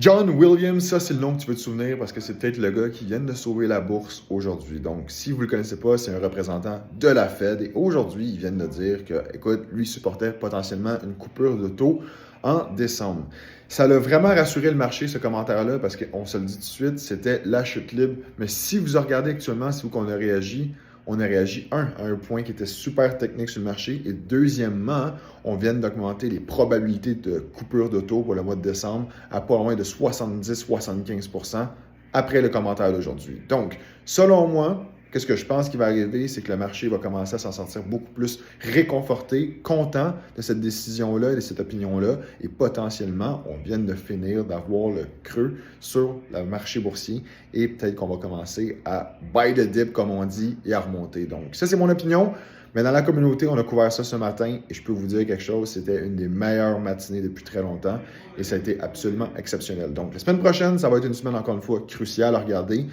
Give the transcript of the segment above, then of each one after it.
John Williams, ça c'est le nom que tu veux te souvenir parce que c'est peut-être le gars qui vient de sauver la bourse aujourd'hui. Donc, si vous ne le connaissez pas, c'est un représentant de la Fed et aujourd'hui, ils viennent de dire que, écoute, lui supportait potentiellement une coupure de taux en décembre. Ça l'a vraiment rassuré le marché, ce commentaire-là, parce qu'on se le dit tout de suite, c'était la chute libre. Mais si vous regardez actuellement, c'est où qu'on a réagi, on a réagi, à un point qui était super technique sur le marché, et deuxièmement, on vient d'augmenter les probabilités de coupure de taux pour le mois de décembre à pas loin de 70-75% après le commentaire d'aujourd'hui. Donc, selon moi, qu'est-ce que je pense qui va arriver, c'est que le marché va commencer à s'en sortir beaucoup plus réconforté, content de cette décision-là, de cette opinion-là, et potentiellement, on vient de finir d'avoir le creux sur le marché boursier, et peut-être qu'on va commencer à buy the dip, comme on dit, et à remonter. Donc, ça, c'est mon opinion. Mais dans la communauté, on a couvert ça ce matin et je peux vous dire quelque chose, c'était une des meilleures matinées depuis très longtemps et ça a été absolument exceptionnel. Donc, la semaine prochaine, ça va être une semaine encore une fois cruciale à regarder.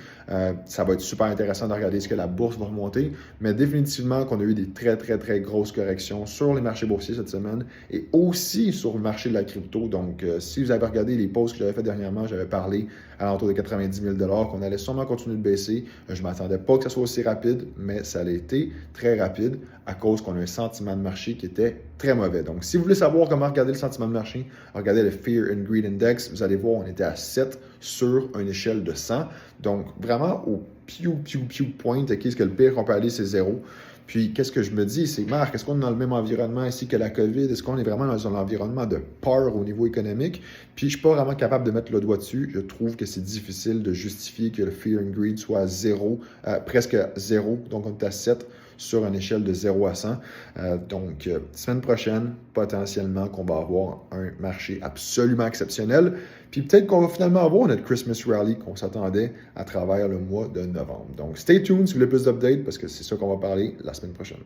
Ça va être super intéressant de regarder ce que la bourse va remonter, mais définitivement qu'on a eu des très, très, très grosses corrections sur les marchés boursiers cette semaine et aussi sur le marché de la crypto. Donc, si vous avez regardé les posts que j'avais fait dernièrement, j'avais parlé à l'entour de 90 000 qu'on allait sûrement continuer de baisser. Je ne m'attendais pas que ça soit aussi rapide, mais ça a été très rapide à cause qu'on a un sentiment de marché qui était très mauvais. Donc, si vous voulez savoir comment regarder le sentiment de marché, regardez le Fear and Greed Index. Vous allez voir, on était à 7 sur une échelle de 100. Donc, vraiment au pew point, qu'est-ce que le pire qu'on peut aller, c'est 0. Puis, qu'est-ce que je me dis, c'est Marc, est-ce qu'on est dans le même environnement ici que la COVID? Est-ce qu'on est vraiment dans un environnement de peur au niveau économique? Puis, je ne suis pas vraiment capable de mettre le doigt dessus. Je trouve que c'est difficile de justifier que le Fear and Greed soit à 0, presque 0. Donc, on est à 7 sur une échelle de 0 à 100. Donc, semaine prochaine, potentiellement qu'on va avoir un marché absolument exceptionnel. Puis peut-être qu'on va finalement avoir notre Christmas Rally qu'on s'attendait à travers le mois de novembre. Donc, stay tuned si vous voulez plus d'updates parce que c'est ça qu'on va parler la semaine prochaine.